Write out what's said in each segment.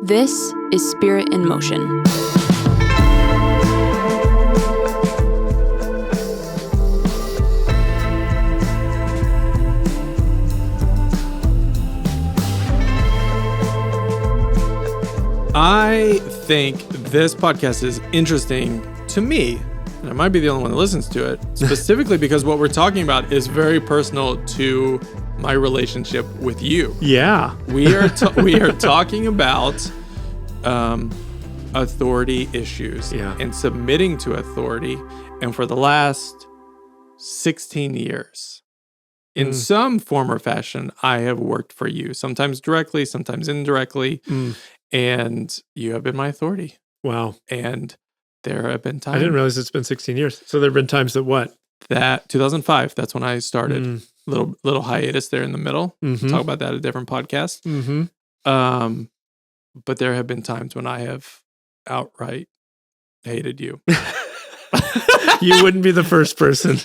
This is Spirit in Motion. I think this podcast is interesting to me, and I might be the only one that listens to it, specifically because what we're talking about is very personal to my relationship with you. Yeah. We are talking about authority issues and submitting to authority. And for the last 16 years, in some form or fashion, I have worked for you, sometimes directly, sometimes indirectly. And you have been my authority. Wow. And there have been times. I didn't realize it's been 16 years. So there have been times that what? That 2005, that's when I started. Little hiatus there in the middle. Talk about that at a different podcast. But there have been times when I have outright hated you. You wouldn't be the first person.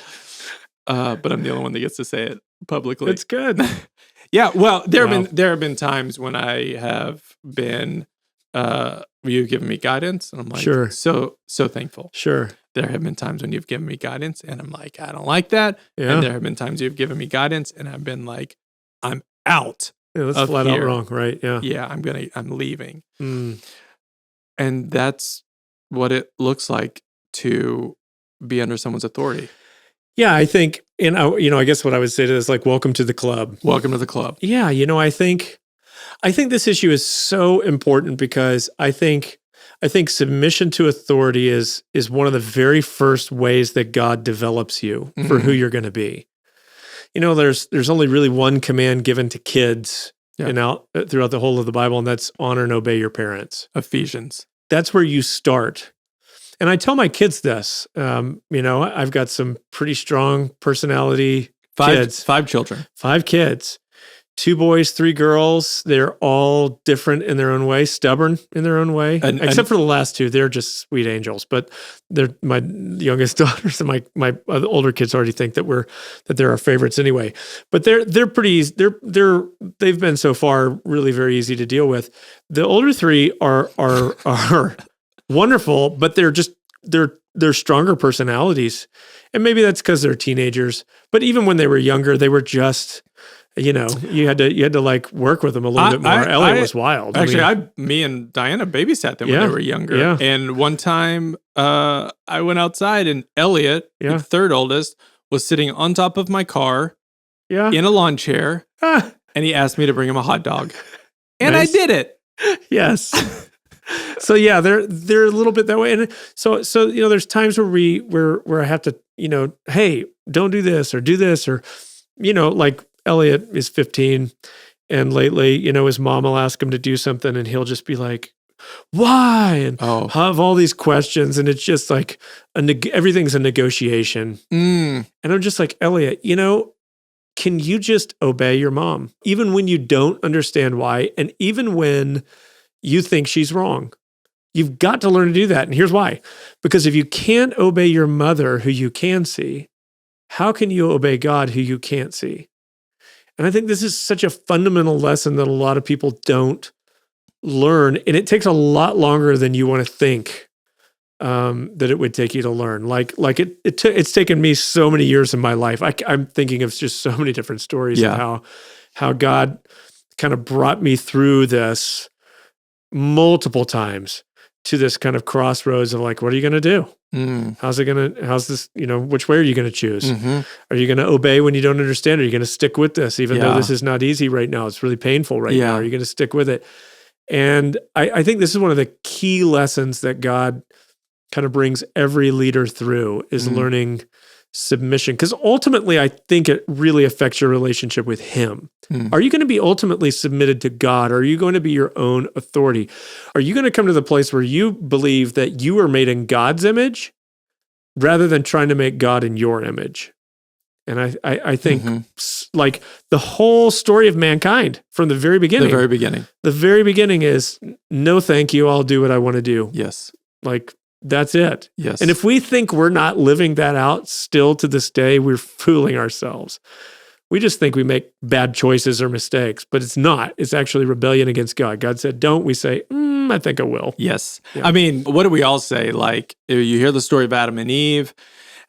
But I'm the only one that gets to say it publicly. It's good. Yeah, well, there have been times when I have been you've given me guidance, and I'm like, sure, so thankful. Sure. There have been times when you've given me guidance, and I'm like, I don't like that. Yeah. And there have been times you've given me guidance, and I've been like, I'm out. Yeah, that's flat out wrong, right? Yeah. Yeah, I'm leaving. And that's what it looks like to be under someone's authority. Yeah, I think, I guess what I would say to this is like, welcome to the club. Welcome to the club. Yeah, I think this issue is so important because I think submission to authority is one of the very first ways that God develops you for who you're going to be. There's only really one command given to kids throughout the whole of the Bible, and that's honor and obey your parents. Ephesians. That's where you start. And I tell my kids this, I've got some pretty strong personality kids. 5 children. 5 kids. 2 boys, 3 girls. They're all different in their own way, stubborn in their own way. Except for the last 2, they're just sweet angels. But they're my youngest daughters and my older kids already think that they're our favorites anyway. But they're pretty easy. They've been so far really very easy to deal with. The older 3 are wonderful, but they're stronger personalities. And maybe that's because they're teenagers. But even when they were younger, they were just, you had to like work with them a little bit more. Elliot was wild. Actually, me and Diana babysat them when they were younger. Yeah. And one time I went outside and Elliot, the third oldest, was sitting on top of my car in a lawn chair. And he asked me to bring him a hot dog. And nice. I did it. Yes. So yeah, they're a little bit that way, and so there's times where I have to hey, don't do this or do this, or like Elliot is 15, and lately his mom will ask him to do something, and he'll just be like, why, and have all these questions, and it's just like everything's a negotiation, and I'm just like, Elliot, can you just obey your mom even when you don't understand why, and even when you think she's wrong? You've got to learn to do that. And here's why. Because if you can't obey your mother, who you can see, how can you obey God, who you can't see? And I think this is such a fundamental lesson that a lot of people don't learn. And it takes a lot longer than you want to think that it would take you to learn. It's taken me so many years in my life. I'm thinking of just so many different stories of how God kind of brought me through this multiple times to this kind of crossroads of like, what are you going to do? How's this, which way are you going to choose? Are you going to obey when you don't understand? Are you going to stick with this, even though this is not easy right now? It's really painful right now. Are you going to stick with it? And I think this is one of the key lessons that God kind of brings every leader through is learning submission. Because ultimately, I think it really affects your relationship with Him. Are you going to be ultimately submitted to God? Or are you going to be your own authority? Are you going to come to the place where you believe that you are made in God's image rather than trying to make God in your image? And I think like the whole story of mankind from the very beginning. The very beginning is, no, thank you. I'll do what I want to do. Yes. Like, that's it. Yes. And if we think we're not living that out still to this day, we're fooling ourselves. We just think we make bad choices or mistakes, but it's not. It's actually rebellion against God. God said, don't. We say, I think I will. Yes. Yeah. I mean, what do we all say? Like, you hear the story of Adam and Eve.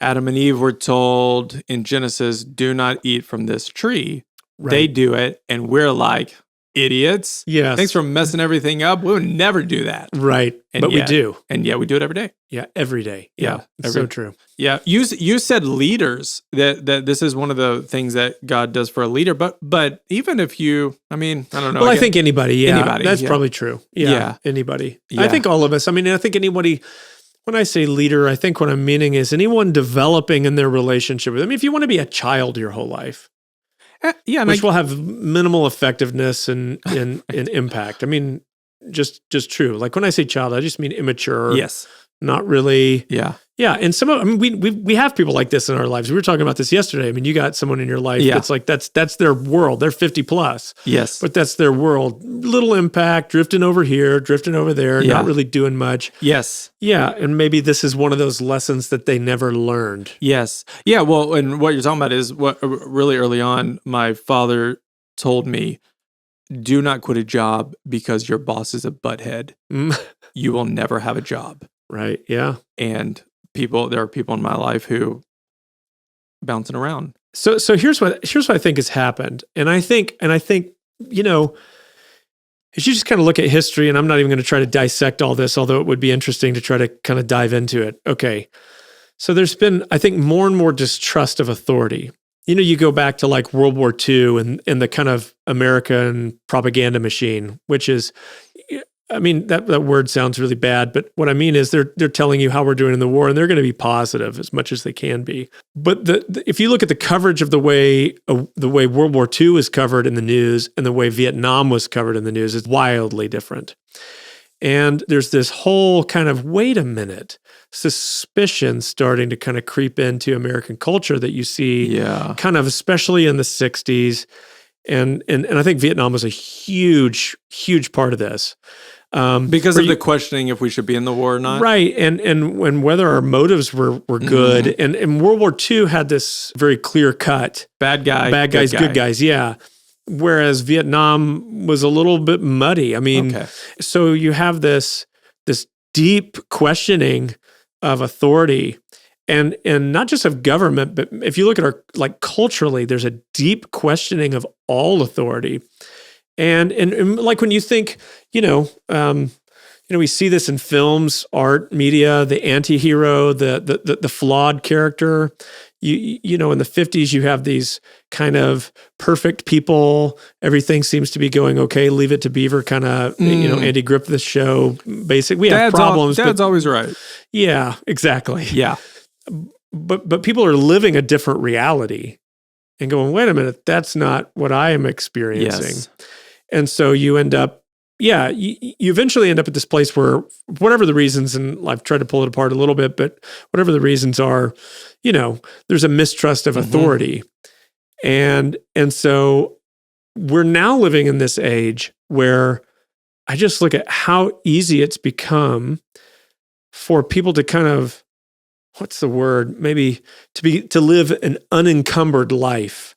Adam and Eve were told in Genesis, do not eat from this tree. Right. They do it, and we're like, idiots. Yes. Thanks for messing everything up. We would never do that. Right. But we do. And we do it every day. Yeah, every day. Yeah. So true. Yeah. You said leaders, that this is one of the things that God does for a leader. But even if I don't know. Well, I think anybody. Yeah. Anybody. That's probably true. Yeah. Anybody. Yeah. I think all of us. I mean, I think anybody. When I say leader, I think what I'm meaning is anyone developing in their relationship with. I mean, if you want to be a child your whole life. Which will have minimal effectiveness and impact. I mean, just true. Like when I say child, I just mean immature. Yes. Not really. Yeah. Yeah. And we have people like this in our lives. We were talking about this yesterday. I mean, you got someone in your life that's like, that's their world. They're 50 plus. Yes. But that's their world. Little impact, drifting over here, drifting over there, not really doing much. Yes. Yeah. And maybe this is one of those lessons that they never learned. Yes. Yeah. Well, and what you're talking about is what really early on, my father told me, do not quit a job because your boss is a butthead. You will never have a job. Right. Yeah. And there are people in my life who bouncing around. So here's what I think has happened. And I think, as you just kind of look at history, and I'm not even going to try to dissect all this, although it would be interesting to try to kind of dive into it. Okay. So there's been, I think, more and more distrust of authority. You go back to like World War II and the kind of American propaganda machine, which is, I mean, that word sounds really bad, but what I mean is they're telling you how we're doing in the war, and they're going to be positive as much as they can be. But if you look at the coverage of the way World War II is covered in the news and the way Vietnam was covered in the news, it's wildly different. And there's this whole kind of, wait a minute, suspicion starting to kind of creep into American culture that you see kind of, especially in the 60s. And I think Vietnam was a huge, huge part of this. Because of the questioning if we should be in the war or not. Right. And whether our motives were good. Mm-hmm. And World War II had this very clear cut. Bad guys, good guys. Yeah. Whereas Vietnam was a little bit muddy. I mean, so you have this deep questioning of authority and not just of government, but if you look at our, like culturally, there's a deep questioning of all authority. And like when you think, we see this in films, art, media, the anti-hero, the flawed character. In the 50s, you have these kind of perfect people. Everything seems to be going okay. Leave it to Beaver, kind of, Andy Griffith show. Basic. We have problems. Dad's always right. Yeah, exactly. Yeah. But people are living a different reality and going, wait a minute, that's not what I am experiencing. Yes. And so you end up, you eventually end up at this place where whatever the reasons, and I've tried to pull it apart a little bit, but whatever the reasons are, there's a mistrust of authority. And so we're now living in this age where I just look at how easy it's become for people to kind of, what's the word? Maybe to live an unencumbered life.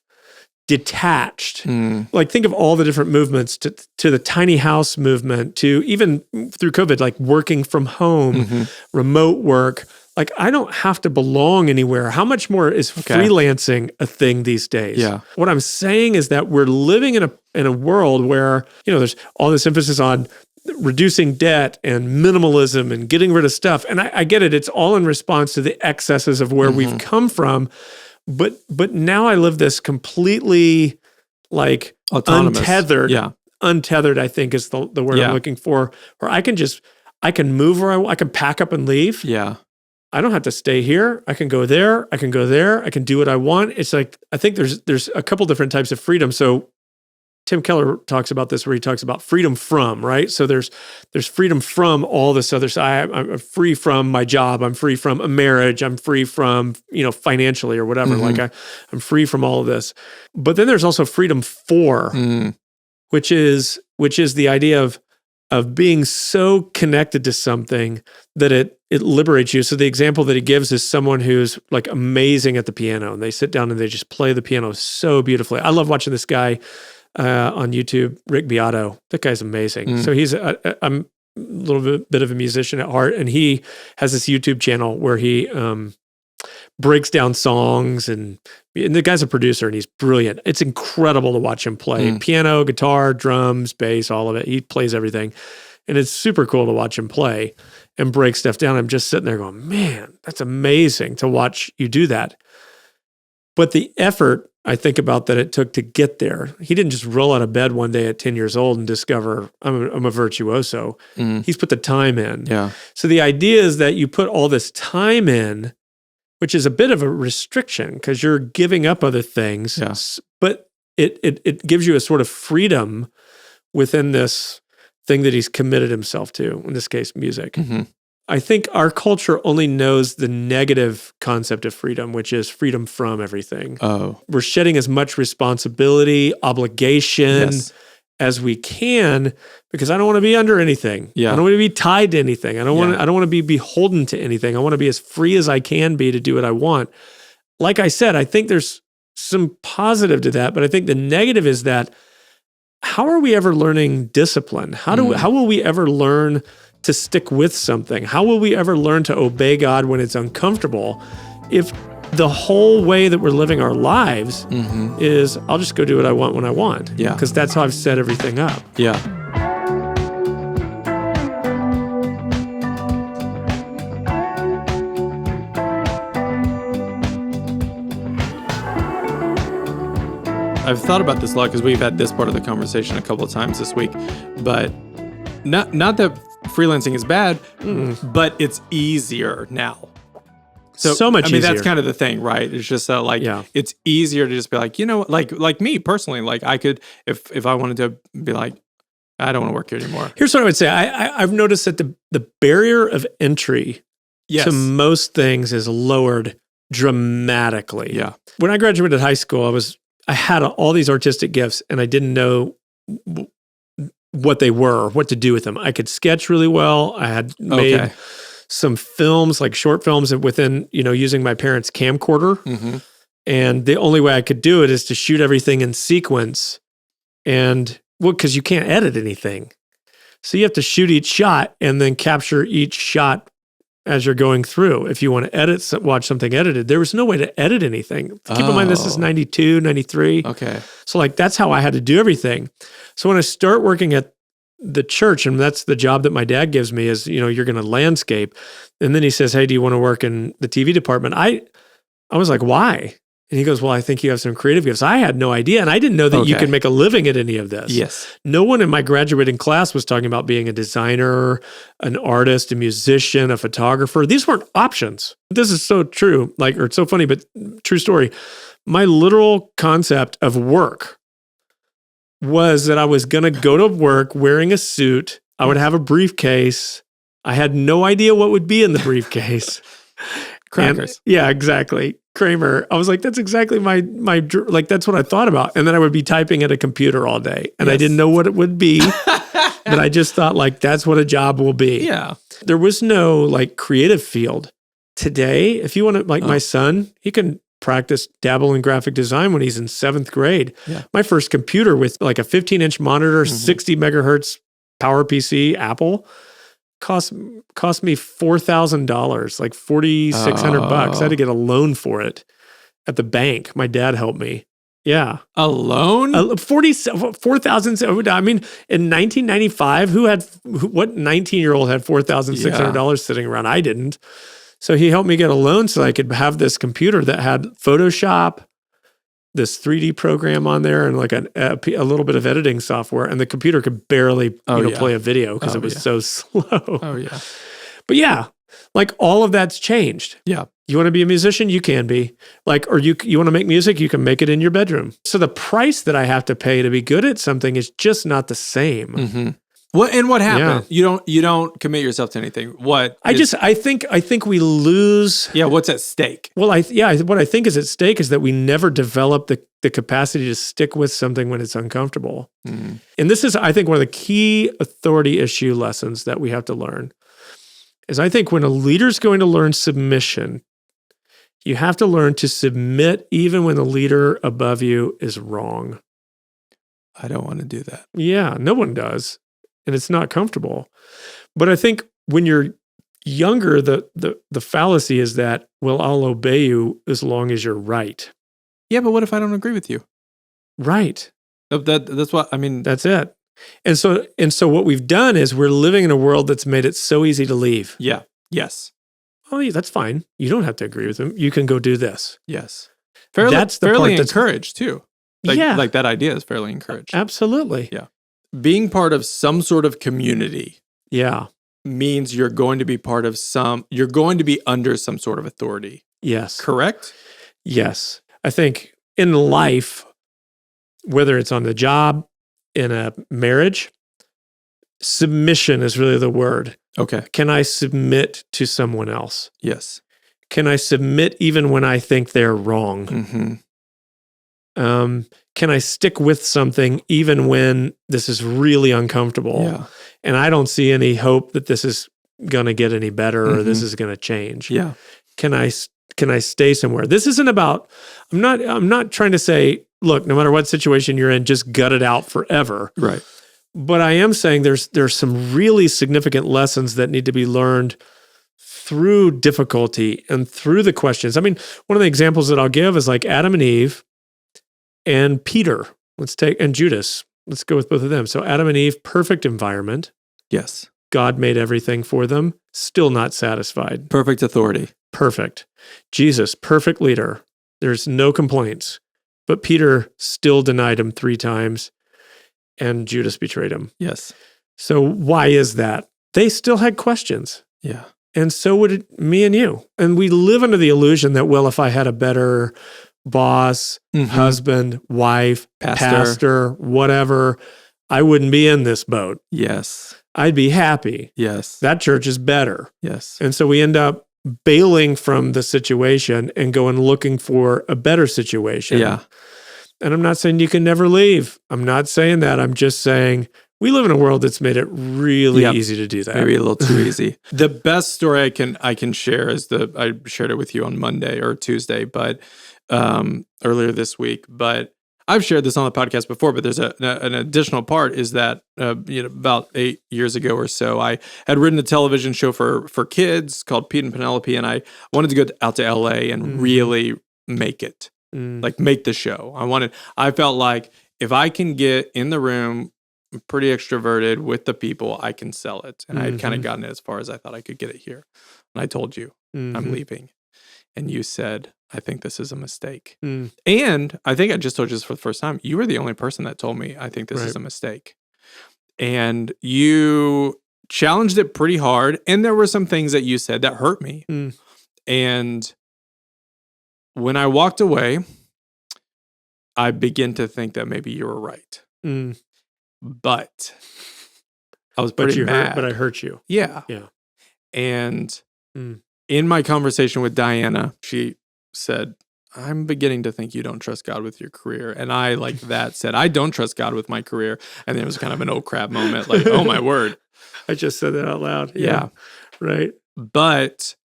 Detached. Like think of all the different movements to the tiny house movement, to even through COVID, like working from home, remote work. Like I don't have to belong anywhere. How much more is freelancing a thing these days? Yeah. What I'm saying is that we're living in a world where, there's all this emphasis on reducing debt and minimalism and getting rid of stuff. And I get it. It's all in response to the excesses of where we've come from. But now I live this completely like autonomous. Untethered. Yeah. Untethered, I think is the word I'm looking for, where I can move where I can pack up and leave. Yeah. I don't have to stay here. I can go there. I can go there. I can do what I want. It's like, I think there's a couple different types of freedom. So Tim Keller talks about this, where he talks about freedom from, right? So there's freedom from all this other side. I'm free from my job. I'm free from a marriage. I'm free from, financially or whatever. Like I'm free from all of this. But then there's also freedom for, which is the idea of being so connected to something that it liberates you. So the example that he gives is someone who's like amazing at the piano, and they sit down and they just play the piano so beautifully. I love watching this guy on YouTube, Rick Beato. That guy's amazing. So he's little bit of a musician at heart, and he has this YouTube channel where he breaks down songs, and the guy's a producer, and he's brilliant. It's incredible to watch him play piano, guitar, drums, bass, all of it. He plays everything, and it's super cool to watch him play and break stuff down. I'm just sitting there going, man, that's amazing to watch you do that. But the effort I think about that it took to get there. He didn't just roll out of bed one day at 10 years old and discover I'm a virtuoso. He's put the time in. Yeah. So the idea is that you put all this time in, which is a bit of a restriction because you're giving up other things, but it gives you a sort of freedom within this thing that he's committed himself to, in this case, music. I think our culture only knows the negative concept of freedom, which is freedom from everything. We're shedding as much responsibility, obligation as we can because I don't want to be under anything. I don't want to be tied to anything. I don't want to be beholden to anything. I want to be as free as I can be to do what I want. Like I said, I think there's some positive to that, but I think the negative is that how are we ever learning discipline? How will we ever learn to stick with something? How will we ever learn to obey God when it's uncomfortable if the whole way that we're living our lives is I'll just go do what I want when I want? Yeah. Because that's how I've set everything up. Yeah. I've thought about this a lot because we've had this part of the conversation a couple of times this week, but not that freelancing is bad, but it's easier now. So much easier. That's kind of the thing, right? It's just it's easier to just be like, like me personally, like I could, if I wanted to be like, I don't want to work here anymore. Here's what I would say. I've noticed that the barrier of entry to most things is lowered dramatically. Yeah. When I graduated high school, I had all these artistic gifts and I didn't know what they were, what to do with them. I could sketch really well. I had made some films, like short films within, using my parents' camcorder. And the only way I could do it is to shoot everything in sequence. And because you can't edit anything. So you have to shoot each shot and then capture each shot as you're going through. If you want to watch something edited, there was no way to edit anything. Keep in mind, this is 92, 93. Okay. So that's how I had to do everything. So when I start working at the church, and that's the job that my dad gives me is, you're going to landscape. And then he says, hey, do you want to work in the TV department? I was like, why? And he goes, well, I think you have some creative gifts. I had no idea. And I didn't know that you could make a living at any of this. Yes. No one in my graduating class was talking about being a designer, an artist, a musician, a photographer. These weren't options. This is so true, or it's so funny, but true story. My literal concept of work was that I was going to go to work wearing a suit. I would have a briefcase. I had no idea what would be in the briefcase. Crackers. Yeah, exactly. Kramer. I was like, that's exactly my that's what I thought about. And then I would be typing at a computer all day. And I didn't know what it would be, but I just thought that's what a job will be. Yeah. There was no creative field. Today, if you want to, my son, he can practice dabble in graphic design when he's in 7th grade. Yeah. My first computer with a 15-inch monitor, 60 megahertz Power PC, Apple, cost me $4,000, like $4,600. I had to get a loan for it at the bank. My dad helped me. Yeah. A loan? $4,000. I mean, in 1995, what 19-year-old had $4,600 sitting around? I didn't. So he helped me get a loan so I could have this computer that had Photoshop, this 3D program on there, and a little bit of editing software. And the computer could barely play a video because it was so slow. Oh, yeah. But yeah, all of that's changed. Yeah. You want to be a musician? You can be. Or you want to make music? You can make it in your bedroom. So the price that I have to pay to be good at something is just not the same. What happened? Yeah. You don't commit yourself to anything. What? I think we lose. Yeah. What's at stake? Well, what I think is at stake is that we never develop the capacity to stick with something when it's uncomfortable. And this is, I think, one of the key authority issue lessons that we have to learn. Is I think when a leader's going to learn submission, you have to learn to submit even when the leader above you is wrong. I don't want to do that. Yeah, no one does. and it's not comfortable. But I think when you're younger, the fallacy is that, well, I'll obey you as long as you're right. Yeah, but what if I don't agree with you? Right. That's what I mean. That's it. And so what we've done is we're living in a world that's made it so easy to leave. Yeah. Yes. Oh, yeah, that's fine. You don't have to agree with them. You can go do this. Yes. Fairly encouraged too. Yeah. Like that idea is fairly encouraged. Absolutely. Yeah. Being part of some sort of community. Yeah. Means you're going to be you're going to be under some sort of authority. Yes. Correct? Yes. I think in life, whether it's on the job, in a marriage, submission is really the word. Okay. Can I submit to someone else? Yes. Can I submit even when I think they're wrong? Mm-hmm. Can I stick with something even when this is really uncomfortable? Yeah. And I don't see any hope that this is going to get any better or this is going to change. Yeah. Can I stay somewhere? This isn't about, I'm not trying to say, look, no matter what situation you're in, just gut it out forever. Right. But I am saying there's some really significant lessons that need to be learned through difficulty and through the questions. I mean, one of the examples that I'll give is like Adam and Eve and Peter. And Judas. Let's go with both of them. So Adam and Eve, perfect environment. Yes. God made everything for them. Still not satisfied. Perfect authority. Perfect. Jesus, perfect leader. There's no complaints. But Peter still denied him 3 times, and Judas betrayed him. Yes. So why is that? They still had questions. Yeah. And so would me and you. And we live under the illusion that, well, if I had a better boss, husband, wife, pastor, whatever, I wouldn't be in this boat. Yes. I'd be happy. Yes. That church is better. Yes. And so we end up bailing from the situation and going looking for a better situation. Yeah. And I'm not saying you can never leave. I'm not saying that. I'm just saying we live in a world that's made it really easy to do that. Maybe a little too easy. The best story I can share is I shared it with you on Monday or Tuesday, but earlier this week. But I've shared this on the podcast before. But there's an additional part is that about 8 years ago or so, I had written a television show for kids called Pete and Penelope, and I wanted to go out to LA and really make it, like make the show. I felt like if I can get in the room, pretty extroverted with the people, I can sell it. And I had kind of gotten it as far as I thought I could get it here. And I told you, I'm leaving. And you said, I think this is a mistake. And I think I just told you this for the first time. You were the only person that told me, I think this is a mistake. And you challenged it pretty hard. And there were some things that you said that hurt me. And when I walked away, I began to think that maybe you were right. But I was pretty mad. But I hurt you. Yeah. Yeah. And in my conversation with Diana, she said, I'm beginning to think you don't trust God with your career. And I, like that, said, I don't trust God with my career. And then it was kind of an oh crap moment, like, oh my word. I just said that out loud. Yeah. Right. But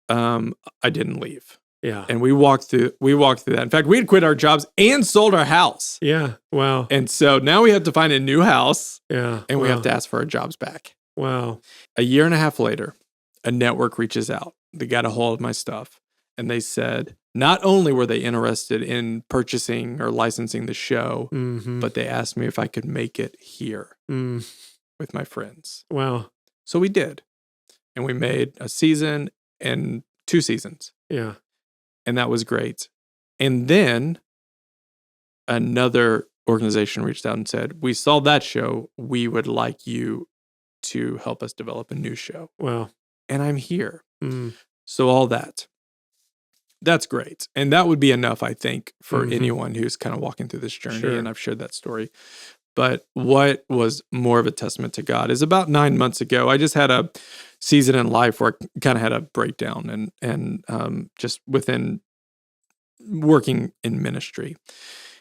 I didn't leave. Yeah. And we walked through that. In fact, we had quit our jobs and sold our house. Yeah. Wow. And so now we have to find a new house. Yeah. And we have to ask for our jobs back. Wow. A year and a half later, a network reaches out. They got a hold of my stuff. And they said, not only were they interested in purchasing or licensing the show, but they asked me if I could make it here with my friends. Wow. So we did. And we made a season and 2 seasons. Yeah. And that was great. And then another organization reached out and said, we saw that show. We would like you to help us develop a new show. Wow. And I'm here. So all that's great. And that would be enough, I think, for anyone who's kind of walking through this journey. Sure. And I've shared that story. But what was more of a testament to God is about 9 months ago, I just had a season in life where I kind of had a breakdown and just within working in ministry.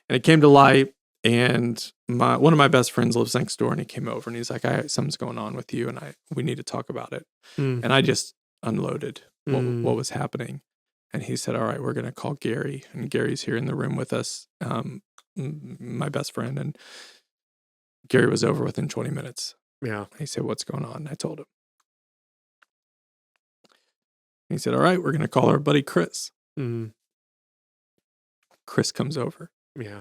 And it came to light, and one of my best friends lives next door, and he came over and he's like, something's going on with you, and we need to talk about it. And I just unloaded what was happening. And he said, all right, we're going to call Gary. And Gary's here in the room with us, my best friend. And Gary was over within 20 minutes. Yeah. He said, what's going on? I told him. He said, all right, we're going to call our buddy Chris. Mm. Chris comes over. Yeah.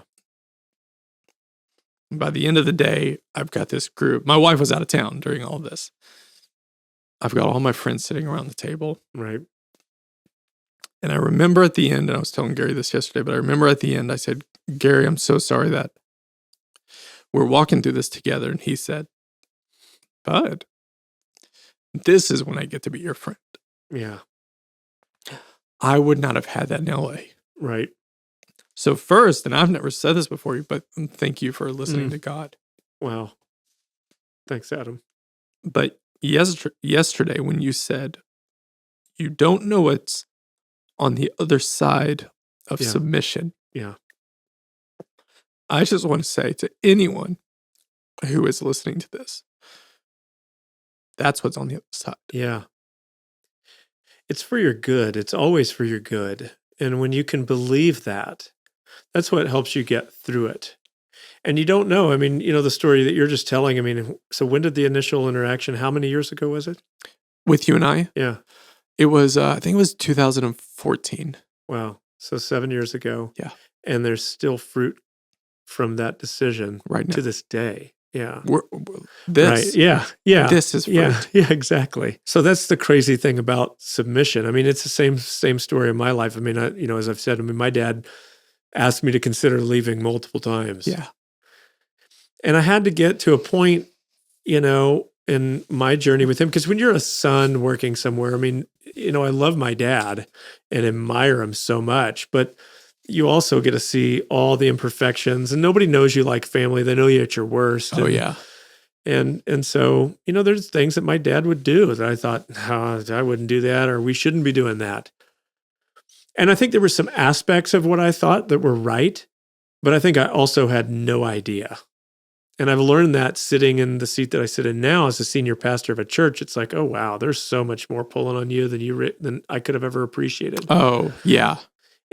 And by the end of the day, I've got this group. My wife was out of town during all of this. I've got all my friends sitting around the table. Right. And I remember at the end, and I was telling Gary this yesterday, but I remember at the end, I said, Gary, I'm so sorry that we're walking through this together. And he said, Bud, this is when I get to be your friend. Yeah. I would not have had that in LA. Right. So first, and I've never said this before, but thank you for listening to God. Wow. Thanks, Adam. But yesterday when you said, you don't know what's on the other side of submission. Yeah. I just want to say to anyone who is listening to this, that's what's on the other side. Yeah. It's for your good. It's always for your good. And when you can believe that, that's what helps you get through it. And you don't know. I mean, the story that you're just telling, I mean, so when did the initial interaction, how many years ago was it? With you and I? Yeah. It was, I think it was 2014. Wow. So 7 years ago. Yeah. And there's still fruit from that decision right now. To this day. Yeah. Right. Yeah. Yeah. This is fruit. Yeah, exactly. So that's the crazy thing about submission. I mean, it's the same story in my life. I mean, as I've said, my dad asked me to consider leaving multiple times. Yeah. And I had to get to a point, in my journey with him, because when you're a son working somewhere, I mean, I love my dad and admire him so much, but you also get to see all the imperfections, and nobody knows you like family. They know you at your worst. Oh, yeah. And so, there's things that my dad would do that I thought, I wouldn't do that, or we shouldn't be doing that. And I think there were some aspects of what I thought that were right, but I think I also had no idea. And I've learned that sitting in the seat that I sit in now as a senior pastor of a church. It's like, oh, wow, there's so much more pulling on you than I could have ever appreciated. Oh, yeah.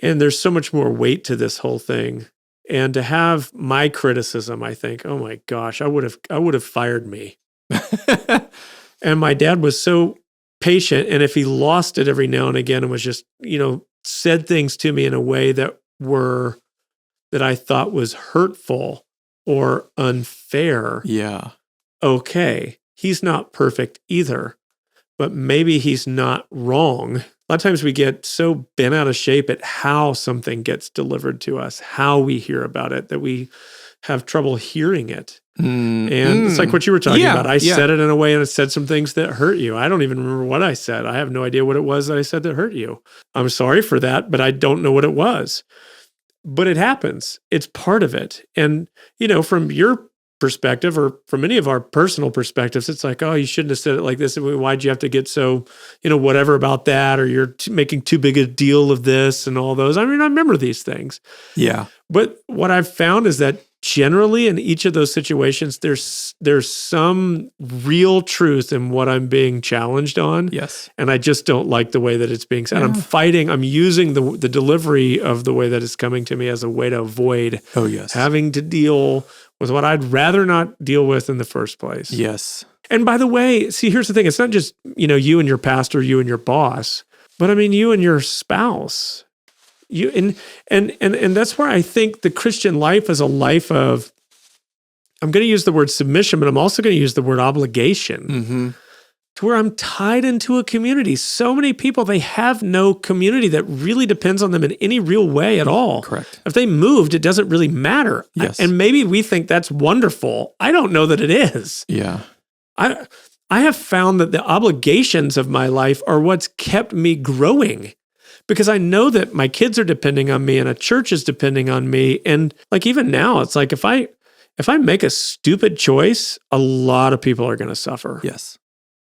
And there's so much more weight to this whole thing. And to have my criticism, I think, oh my gosh, I would have fired me. And my dad was so patient. And if he lost it every now and again and was just, said things to me in a way that I thought was hurtful or unfair. Yeah. Okay. He's not perfect either, but maybe he's not wrong. A lot of times we get so bent out of shape at how something gets delivered to us, how we hear about it, that we have trouble hearing it. And it's like what you were talking about. I said it in a way and it said some things that hurt you. I don't even remember what I said. I have no idea what it was that I said that hurt you. I'm sorry for that, but I don't know what it was. But it happens. It's part of it. And, from your perspective or from any of our personal perspectives, it's like, oh, you shouldn't have said it like this. Why'd you have to get so, whatever about that? Or you're making too big a deal of this and all those. I mean, I remember these things. Yeah. But what I've found is that generally in each of those situations, there's some real truth in what I'm being challenged on. Yes. And I just don't like the way that it's being said. Yeah. I'm using the delivery of the way that it's coming to me as a way to avoid having to deal with what I'd rather not deal with in the first place. Yes. And by the way, see, here's the thing. It's not just, you and your pastor, you and your boss, but I mean, you and your spouse. And that's where I think the Christian life is a life of, I'm going to use the word submission, but I'm also going to use the word obligation, to where I'm tied into a community. So many people, they have no community that really depends on them in any real way at all. Correct. If they moved, it doesn't really matter. Yes. And maybe we think that's wonderful. I don't know that it is. Yeah. I have found that the obligations of my life are what's kept me growing. Because I know that my kids are depending on me and a church is depending on me. And like even now, it's like if I make a stupid choice, a lot of people are going to suffer. Yes.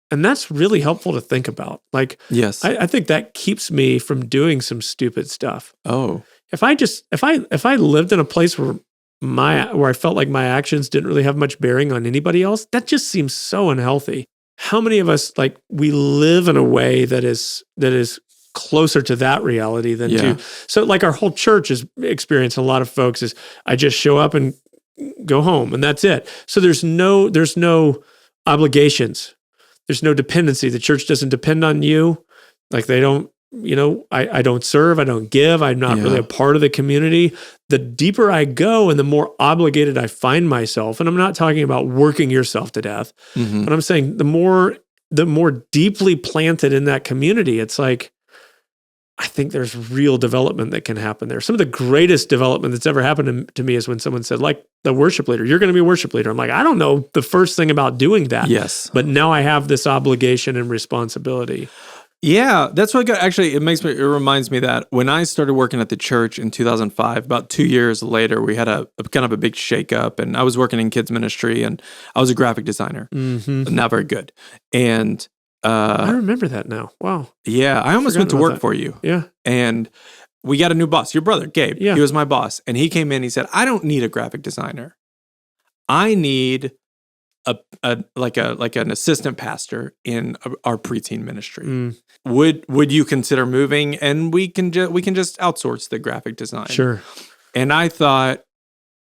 And that's really helpful to think about. Like, yes, I think that keeps me from doing some stupid stuff. Oh, if I lived in a place where I felt like my actions didn't really have much bearing on anybody else, that just seems so unhealthy. How many of us, like, we live in a way that is closer to that reality than to, so like our whole church is experiencing, a lot of folks is, I just show up and go home and that's it. So there's no obligations. There's no dependency. The church doesn't depend on you. Like they don't, I don't serve, I don't give, I'm not really a part of the community. The deeper I go and the more obligated I find myself, and I'm not talking about working yourself to death, but I'm saying the more deeply planted in that community, it's like, I think there's real development that can happen there. Some of the greatest development that's ever happened to me is when someone said, like the worship leader, you're going to be a worship leader. I'm like, I don't know the first thing about doing that. Yes. But now I have this obligation and responsibility. Yeah, that's what actually, it reminds me that when I started working at the church in 2005, about 2 years later, we had a kind of a big shakeup, and I was working in kids ministry, and I was a graphic designer, not very good. And I remember that now. Wow. Yeah, I almost went to work for you. Yeah. And we got a new boss, your brother, Gabe. Yeah. He was my boss. And he came in, he said, I don't need a graphic designer. I need an assistant pastor in our preteen ministry. Would you consider moving? And we can just outsource the graphic design. Sure. And I thought,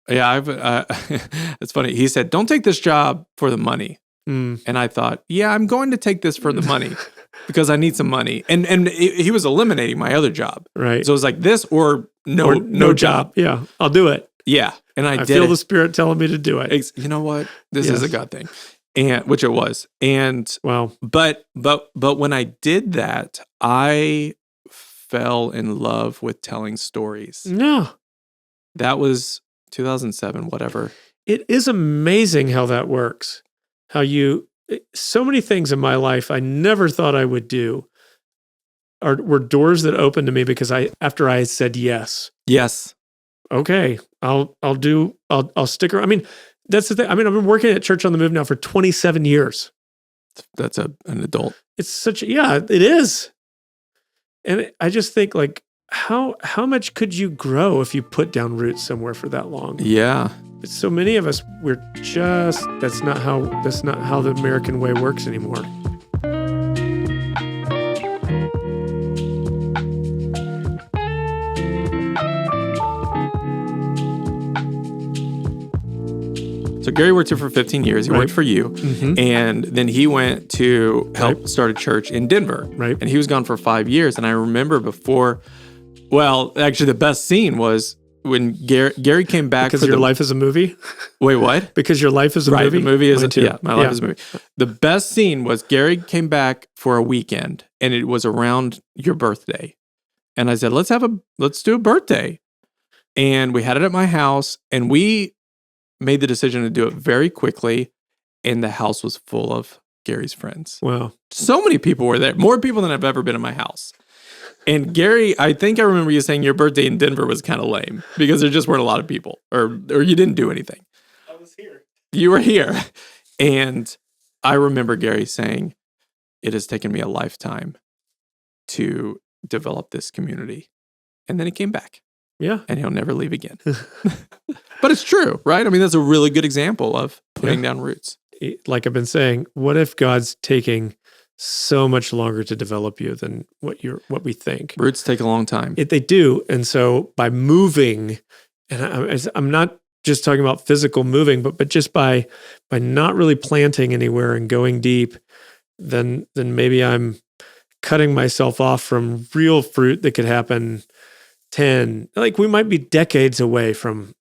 it's funny. He said, don't take this job for the money. And I thought, I'm going to take this for the money because I need some money. And he was eliminating my other job. Right. So it was like this or no job. Yeah, I'll do it. Yeah. And I feel the Spirit telling me to do it. You know what? This is a God thing. And which it was. And wow. But when I did that, I fell in love with telling stories. Yeah. That was 2007, whatever. It is amazing how that works. So many things in my life I never thought I would do were doors that opened to me because after I said yes. Yes. Okay, I'll stick around. I mean, that's the thing. I mean, I've been working at Church on the Move now for 27 years. That's an adult. It's it is. And I just think like, how much could you grow if you put down roots somewhere for that long? Yeah. So many of us, that's not how the American way works anymore. So Gary worked here for 15 years. He worked for you. And then he went to help start a church in Denver. Right. And he was gone for 5 years. And I remember actually the best scene was when Gary came back. Because your life is a movie? Wait, what? Because your life is a movie? Right, the movie is my life is a movie. The best scene was Gary came back for a weekend, and it was around your birthday. And I said, let's do a birthday. And we had it at my house, and we made the decision to do it very quickly, and the house was full of Gary's friends. Wow. So many people were there, more people than I've ever been in my house. And Gary, I think I remember you saying your birthday in Denver was kind of lame because there just weren't a lot of people, or you didn't do anything. I was here. You were here. And I remember Gary saying, it has taken me a lifetime to develop this community. And then he came back. Yeah. And he'll never leave again. But it's true, right? I mean, that's a really good example of putting down roots. Like I've been saying, what if God's taking so much longer to develop you than what we think? Roots take a long time. They do. And so by moving, and I'm not just talking about physical moving, but just by not really planting anywhere and going deep, then maybe I'm cutting myself off from real fruit that could happen 10, like we might be decades away from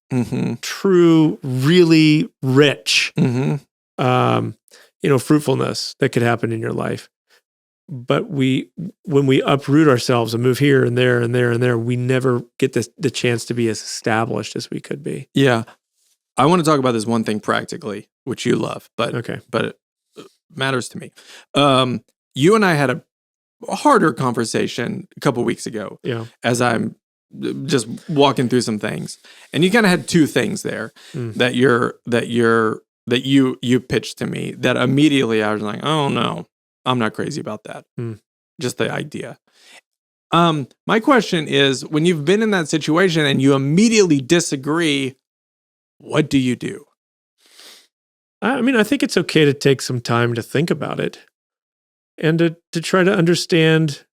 true, really rich, fruitfulness that could happen in your life. But when we uproot ourselves and move here and there and there and there, we never get the chance to be as established as we could be. Yeah. I want to talk about this one thing practically, which you love, but it matters to me. You and I had a harder conversation a couple weeks ago. Yeah. As I'm just walking through some things, and you kind of had two things there that you pitched to me that immediately I was like, oh no, I'm not crazy about that. Just the idea. My question is, when you've been in that situation and you immediately disagree, what do you do? I mean, I think it's okay to take some time to think about it and to try to understand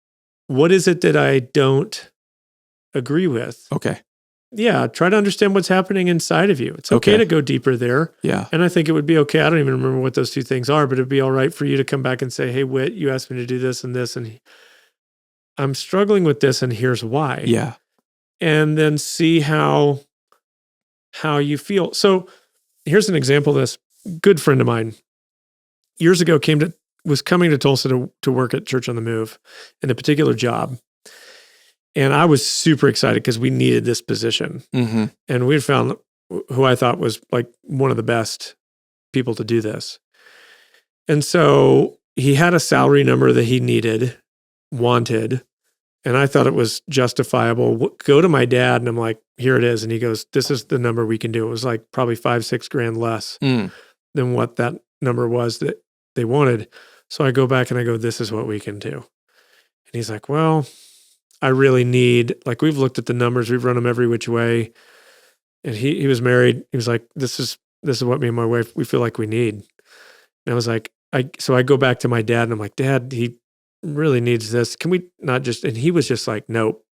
what is it that I don't agree with. Okay. try to understand what's happening inside of you. It's okay to go deeper there. Yeah. And I think it would be okay. I don't even remember what those two things are, but it'd be all right for you to come back and say, hey, Whit, you asked me to do this, and I'm struggling with this, and here's why. Yeah. And then see how you feel. So here's an example of this. Good friend of mine years ago was coming to Tulsa to work at Church on the Move in a particular job. And I was super excited because we needed this position. Mm-hmm. And we found who I thought was like one of the best people to do this. And so he had a salary number that he wanted, and I thought it was justifiable. Go to my dad, and I'm like, here it is. And he goes, this is the number we can do. It was like probably $5,000-6,000 less than what that number was that they wanted. So I go back and I go, this is what we can do. And he's like, well, I really need, like, we've looked at the numbers, we've run them every which way. And he was married. He was like, this is what me and my wife, we feel like we need. And I was like, so I go back to my dad and I'm like, Dad, he really needs this. Can we not just, and he was just like, nope.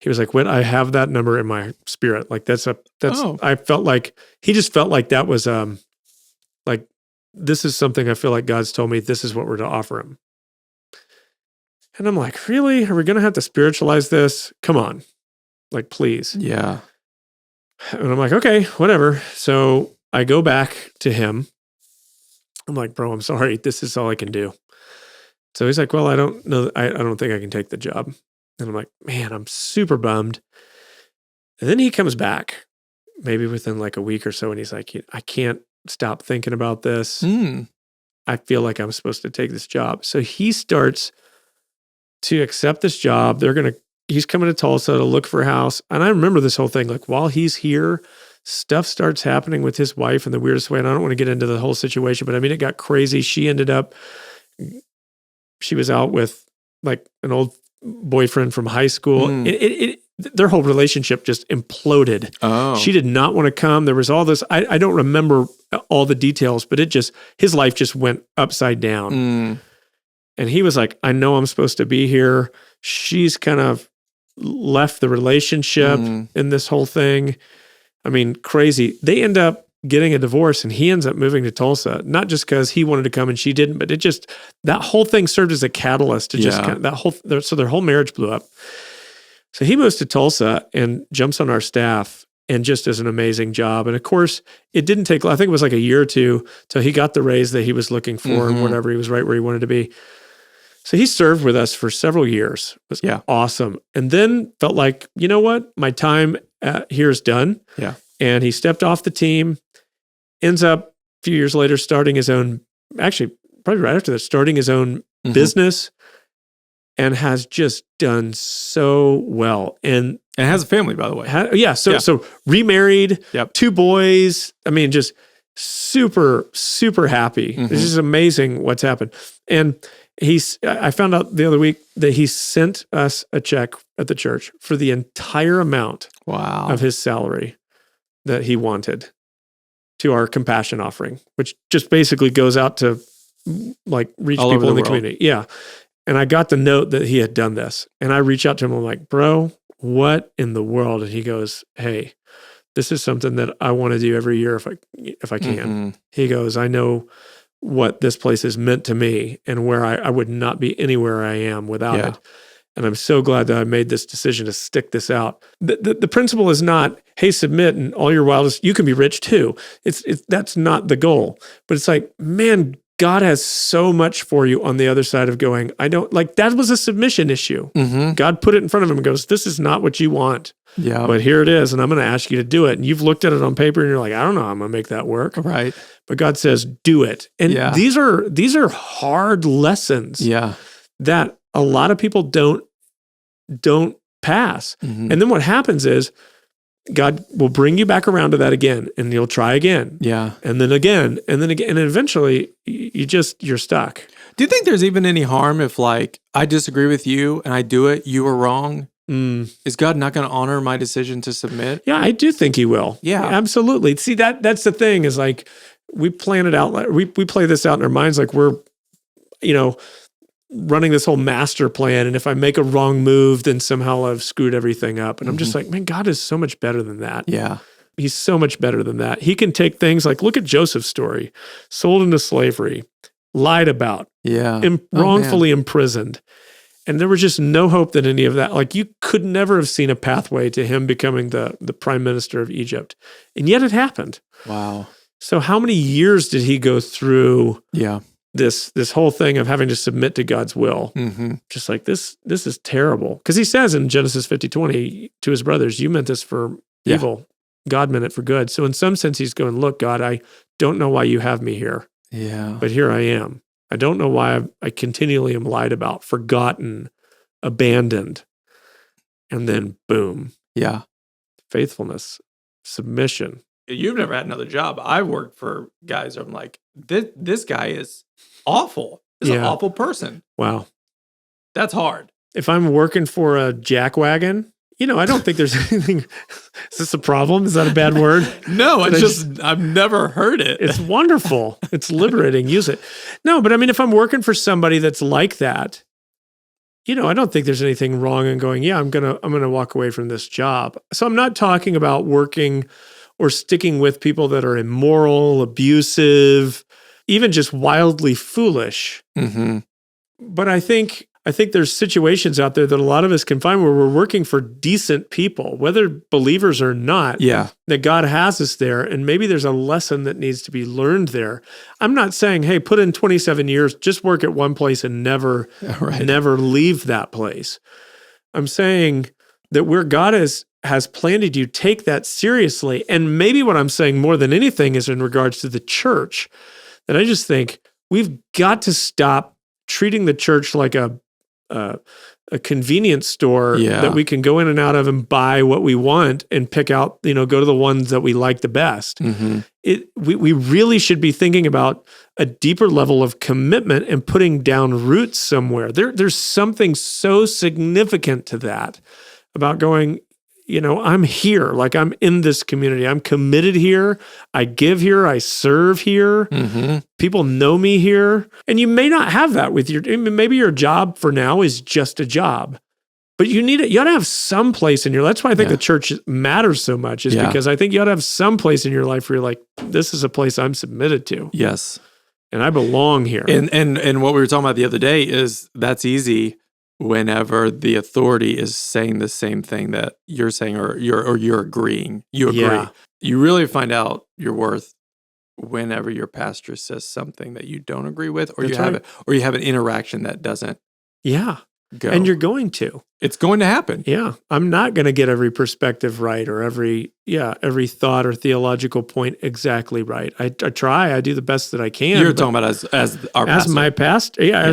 He was like, Whit, I have that number in my spirit. Like I felt like, he just felt like that was, like, this is something I feel like God's told me, this is what we're to offer him. And I'm like, really? Are we going to have to spiritualize this? Come on. Like, please. Yeah. And I'm like, okay, whatever. So I go back to him. I'm like, bro, I'm sorry. This is all I can do. So he's like, well, I don't know. I don't think I can take the job. And I'm like, man, I'm super bummed. And then he comes back maybe within like a week or so. And he's like, I can't stop thinking about this. I feel like I'm supposed to take this job. So he starts to accept this job. He's coming to Tulsa to look for a house. And I remember this whole thing, like while he's here, stuff starts happening with his wife in the weirdest way. And I don't want to get into the whole situation, but I mean, it got crazy. She was out with like an old boyfriend from high school. Their whole relationship just imploded. Oh. She did not want to come. There was all this, I don't remember all the details, but his life just went upside down. And he was like, I know I'm supposed to be here. She's kind of left the relationship in this whole thing. I mean, crazy. They end up getting a divorce and he ends up moving to Tulsa, not just because he wanted to come and she didn't, but that whole thing served as a catalyst to just kind of so their whole marriage blew up. So he moves to Tulsa and jumps on our staff and just does an amazing job. And of course, it didn't take, I think it was like a year or two till he got the raise that he was looking for and whatever. He was right where he wanted to be. So he served with us for several years. It was awesome. And then felt like, you know what? My time here is done. Yeah. And he stepped off the team, ends up a few years later starting his own, actually probably right after that, starting his own business, and has just done so well. And has a family, by the way. So remarried, Yep. 2 boys. I mean, just super, super happy. It's just amazing what's happened. And I found out the other week that he sent us a check at the church for the entire amount of his salary that he wanted to our compassion offering, which just basically goes out to like reach all people in the world. community. Yeah. And I got the note that he had done this, and I reached out to him. I'm like, bro, what in the world? And he goes, hey, this is something that I want to do every year if I can. He goes, I know what this place has meant to me and where I would not be anywhere I am without it. And I'm so glad that I made this decision to stick this out. The principle is not, hey, submit and all your wildest, you can be rich too. That's not the goal. But it's like, man, God has so much for you on the other side of going, I don't, like, that was a submission issue. God put it in front of him and goes, this is not what you want. Yeah. But here it is, and I'm going to ask you to do it. And you've looked at it on paper and you're like, I don't know how I'm going to make that work. Right. But God says, do it. And these are hard lessons that a lot of people don't pass. And then what happens is God will bring you back around to that again, and you'll try again. Yeah. And then again, and then again. And eventually you're stuck. Do you think there's even any harm if, like, I disagree with you and I do it, you were wrong? Is God not going to honor my decision to submit? Yeah, I do think he will. Yeah. Absolutely. See, that's the thing is, like, we plan it out. We play this out in our minds like we're, running this whole master plan. And if I make a wrong move, then somehow I've screwed everything up. And I'm just like, man, God is so much better than that. Yeah. He's so much better than that. He can take things like, look at Joseph's story, sold into slavery, lied about, wrongfully imprisoned. And there was just no hope that any of that, like you could never have seen a pathway to him becoming the prime minister of Egypt. And yet it happened. Wow. So how many years did he go through this whole thing of having to submit to God's will? Mm-hmm. Just like this is terrible. Because he says in Genesis 50:20 to his brothers, you meant this for evil. God meant it for good. So in some sense, he's going, look, God, I don't know why you have me here. Yeah. But here I am. I don't know why I continually am lied about, forgotten, abandoned. And then boom. Yeah. Faithfulness, submission. You've never had another job. I've worked for guys where I'm like, this guy is awful. He's an awful person. Wow. That's hard. If I'm working for a jackwagon, I don't think there's anything. Is this a problem? Is that a bad word? No, I've never heard it. It's wonderful. It's liberating. Use it. No, but I mean, if I'm working for somebody that's like that, I don't think there's anything wrong in going, I'm gonna walk away from this job. So I'm not talking about working or sticking with people that are immoral, abusive, even just wildly foolish. Mm-hmm. But I think there's situations out there that a lot of us can find where we're working for decent people, whether believers or not, that God has us there. And maybe there's a lesson that needs to be learned there. I'm not saying, hey, put in 27 years, just work at one place and never leave that place. I'm saying that where God has planted you, take that seriously. And maybe what I'm saying more than anything is in regards to the church, that I just think we've got to stop treating the church like a convenience store that we can go in and out of and buy what we want and pick out, go to the ones that we like the best. Mm-hmm. We really should be thinking about a deeper level of commitment and putting down roots somewhere. There's something so significant to that about going, I'm here, like I'm in this community. I'm committed here. I give here. I serve here. Mm-hmm. People know me here. And you may not have that with maybe your job for now is just a job, but you ought to have some place in your life. That's why I think the church matters so much is because I think you ought to have some place in your life where you're like, this is a place I'm submitted to. Yes. And I belong here. And what we were talking about the other day is that's easy whenever the authority is saying the same thing that you're saying or you're agreeing. You agree. Yeah. You really find out your worth whenever your pastor says something that you don't agree with, or you have an interaction that doesn't go. And you're going to. It's going to happen. Yeah. I'm not going to get every perspective right or every thought or theological point exactly right. I try. I do the best that I can. You're talking about as our pastor. As my pastor. Yeah.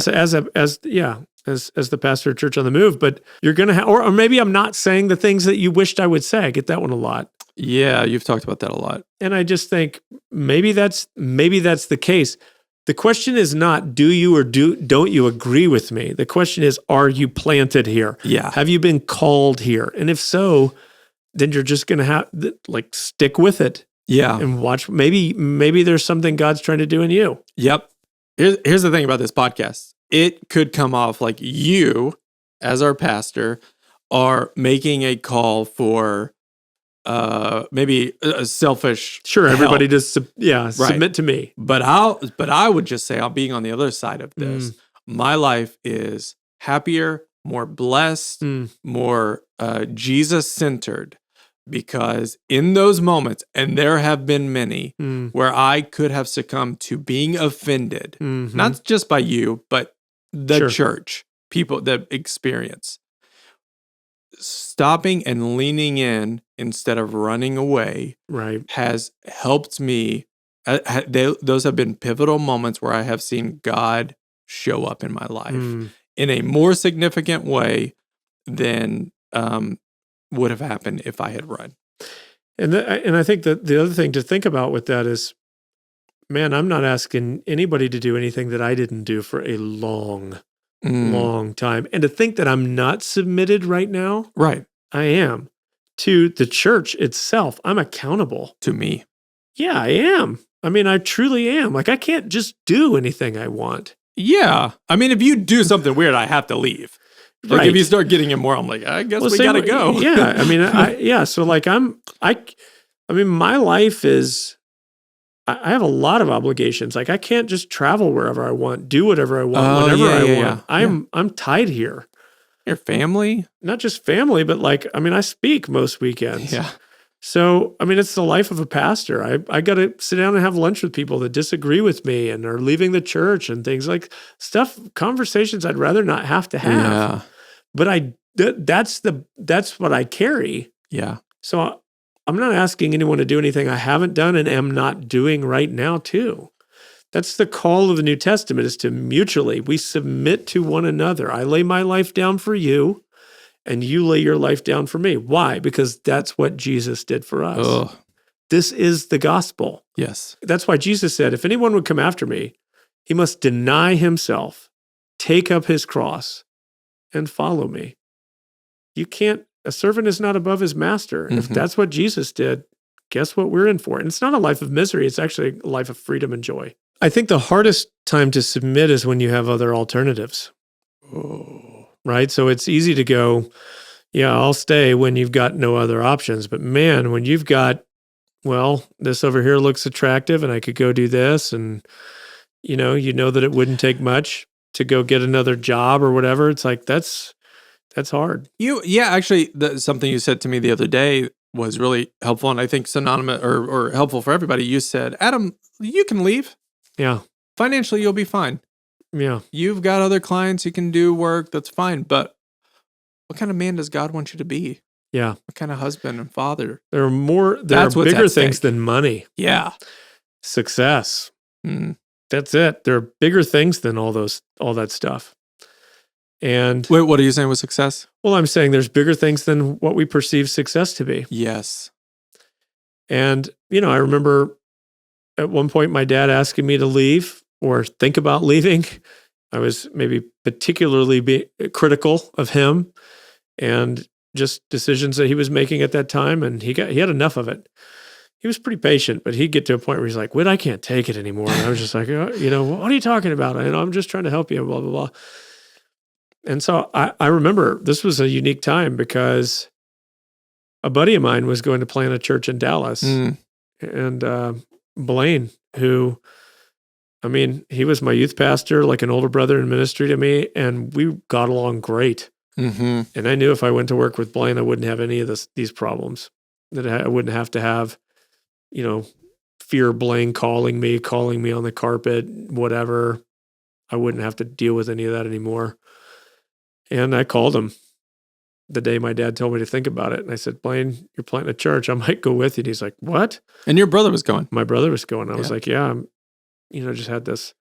As the pastor of Church on the Move, but you're going to or maybe I'm not saying the things that you wished I would say. I get that one a lot. Yeah, you've talked about that a lot. And I just think maybe that's the case. The question is not do you or don't you agree with me? The question is, are you planted here? Yeah. Have you been called here? And if so, then you're just going to have stick with it. Yeah. And watch. Maybe there's something God's trying to do in you. Yep. Here's the thing about this podcast. It could come off like you, as our pastor, are making a call for maybe a selfish everybody help. just submit to me. But I would just say, I'm being on the other side of this. My life is happier, more blessed, more Jesus-centered, because in those moments, and there have been many, where I could have succumbed to being offended, not just by you, but the church, people, the experience. Stopping and leaning in instead of running away has helped me. Those have been pivotal moments where I have seen God show up in my life in a more significant way than would have happened if I had run. And I think that the other thing to think about with that is, man, I'm not asking anybody to do anything that I didn't do for a long time. And to think that I'm not submitted right now, I am. To the church itself, I'm accountable. To me. Yeah, I am. I mean, I truly am. Like, I can't just do anything I want. Yeah. I mean, if you do something weird, I have to leave. Like if you start getting immoral, I'm like, I guess we gotta go. Yeah. I mean, so like I mean, my life is, I have a lot of obligations. Like I can't just travel wherever I want, do whatever I want, whenever I want. I'm tied here. Your family? Not just family, but like, I mean, I speak most weekends. Yeah. So, I mean, it's the life of a pastor. I got to sit down and have lunch with people that disagree with me and are leaving the church and things like conversations I'd rather not have to have. Yeah. But that's what I carry. Yeah. So I'm not asking anyone to do anything I haven't done and am not doing right now too. That's the call of the New Testament, is to mutually, we submit to one another. I lay my life down for you and you lay your life down for me. Why? Because that's what Jesus did for us. Ugh. This is the gospel. Yes. That's why Jesus said, if anyone would come after me, he must deny himself, take up his cross, and follow me. You can't, a servant is not above his master. And if that's what Jesus did, guess what we're in for? And it's not a life of misery. It's actually a life of freedom and joy. I think the hardest time to submit is when you have other alternatives. Oh. Right? So it's easy to go, yeah, I'll stay when you've got no other options. But man, when you've got, well, this over here looks attractive and I could go do this, and you know that it wouldn't take much to go get another job or whatever. It's like, that's hard. Actually, something you said to me the other day was really helpful, and I think synonymous or helpful for everybody. You said, Adam, you can leave. Yeah. Financially, you'll be fine. Yeah. You've got other clients, you can do work, that's fine. But what kind of man does God want you to be? Yeah. What kind of husband and father? There are bigger things than money. Yeah. Success. That's it. There are bigger things than all that stuff. And wait, what are you saying with success? Well, I'm saying there's bigger things than what we perceive success to be. Yes. And, I remember at one point my dad asking me to leave or think about leaving. I was maybe particularly critical of him and just decisions that he was making at that time. And he had enough of it. He was pretty patient, but he'd get to a point where he's like, Whit, I can't take it anymore. And I was just like, what are you talking about? I'm just trying to help you, blah, blah, blah. And so I remember this was a unique time because a buddy of mine was going to plant a church in Dallas. And Blaine, who, he was my youth pastor, like an older brother in ministry to me, and we got along great. And I knew if I went to work with Blaine, I wouldn't have any of these problems, that I wouldn't have to have, fear Blaine calling me on the carpet, whatever. I wouldn't have to deal with any of that anymore. And I called him the day my dad told me to think about it. And I said, Blaine, you're planting a church. I might go with you. And he's like, what? And your brother was going? My brother was going. I was like, yeah, I'm, just had this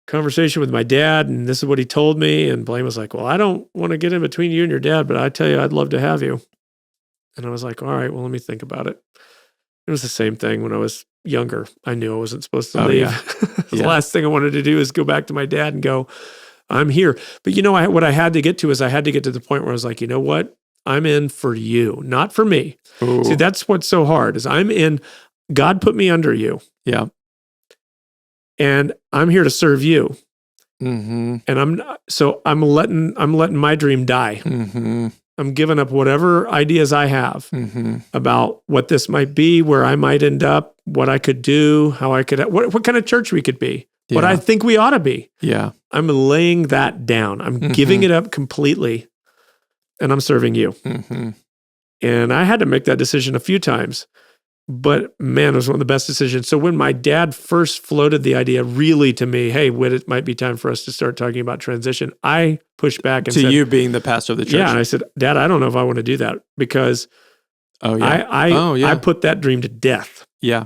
conversation with my dad, and this is what he told me. And Blaine was like, well, I don't want to get in between you and your dad, but I tell you, I'd love to have you. And I was like, all right, well, let me think about it. It was the same thing when I was younger. I knew I wasn't supposed to leave. Yeah. The last thing I wanted to do is go back to my dad and go, I'm here. But what I had to get to is I had to get to the point where I was like, you know what? I'm in for you, not for me. Ooh. See, that's what's so hard is I'm in, God put me under you. Yeah. And I'm here to serve you. And I'm letting my dream die. I'm giving up whatever ideas I have about what this might be, where I might end up, what I could do, how I could, what kind of church we could be, what I think we ought to be. Yeah. I'm laying that down. I'm giving it up completely, and I'm serving you. And I had to make that decision a few times, but man, it was one of the best decisions. So when my dad first floated the idea really to me, hey, Whit, it might be time for us to start talking about transition, I pushed back and said, you being the pastor of the church. Yeah, and I said, Dad, I don't know if I want to do that because I put that dream to death. Yeah.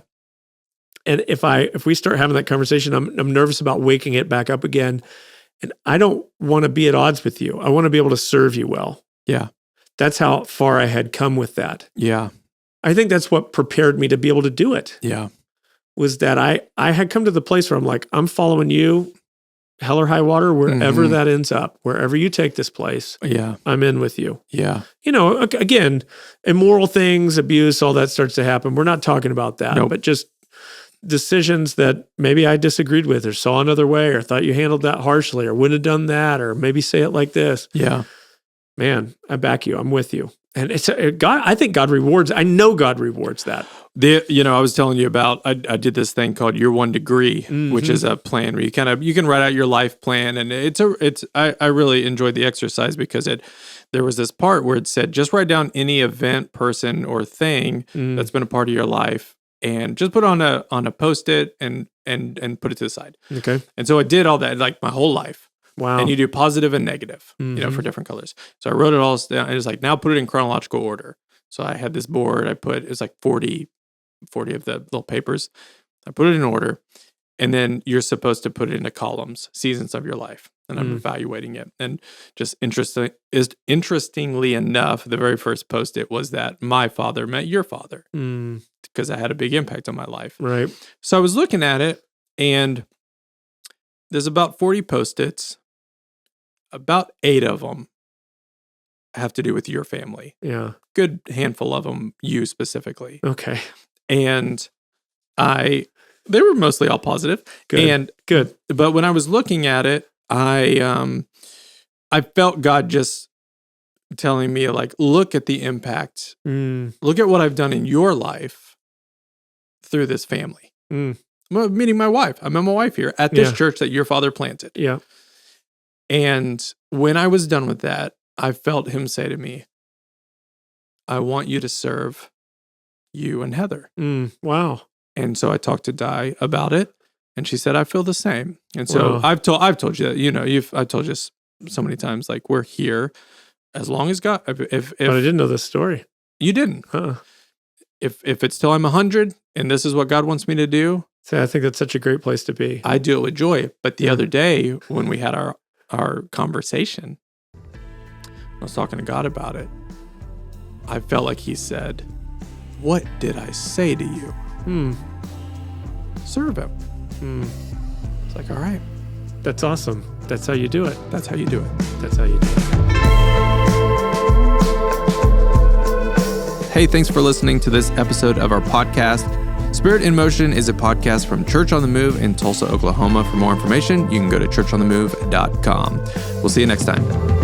And if we start having that conversation, I'm nervous about waking it back up again. And I don't want to be at odds with you. I want to be able to serve you well. Yeah. That's how far I had come with that. Yeah. I think that's what prepared me to be able to do it. Yeah. Was that I had come to the place where I'm like, I'm following you, hell or high water, wherever that ends up, wherever you take this place. Yeah. I'm in with you. Yeah. Again, immoral things, abuse, all that starts to happen. We're not talking about that, but just decisions that maybe I disagreed with or saw another way or thought you handled that harshly or wouldn't have done that or maybe say it like this. Yeah. Man, I back you. I'm with you. And it's God. I think God rewards. I know God rewards that. I was telling you about. I did this thing called Your 1 Degree, which is a plan where you can write out your life plan, and I really enjoyed the exercise because there was this part where it said just write down any event, person, or thing that's been a part of your life, and just put it on a Post-it and put it to the side. Okay. And so I did all that like my whole life. Wow. And you do positive and negative, for different colors. So I wrote it all down. And it's like, now put it in chronological order. So I had this board. It was like 40 of the little papers. I put it in order. And then you're supposed to put it into columns, seasons of your life. And I'm evaluating it. And just interestingly enough, the very first Post-it was that my father met your father. Because I had a big impact on my life. Right. So I was looking at it, and there's about 40 Post-its. About 8 of them have to do with your family. Yeah. Good handful of them, you specifically. Okay. And they were mostly all positive. Good. But when I was looking at it, I felt God just telling me, like, look at the impact. Look at what I've done in your life through this family. Meaning my wife. I met my wife here at this church that your father planted. Yeah. And when I was done with that, I felt him say to me, I want you to serve you and Heather. Wow. And so I talked to Di about it, and she said, I feel the same. And so I've told you that, I've told you so many times, like, we're here as long as God, but I didn't know this story. You didn't. Huh. If it's till I'm 100 and this is what God wants me to do. So I think that's such a great place to be. I do it with joy. But the other day when we had our conversation, I was talking to God about it. I felt like he said, what did I say to you? Serve him. It's like, all right. That's awesome. That's how you do it. That's how you do it. That's how you do it. Hey, thanks for listening to this episode of our podcast. Spirit in Motion is a podcast from Church on the Move in Tulsa, Oklahoma. For more information, you can go to churchonthemove.com. We'll see you next time.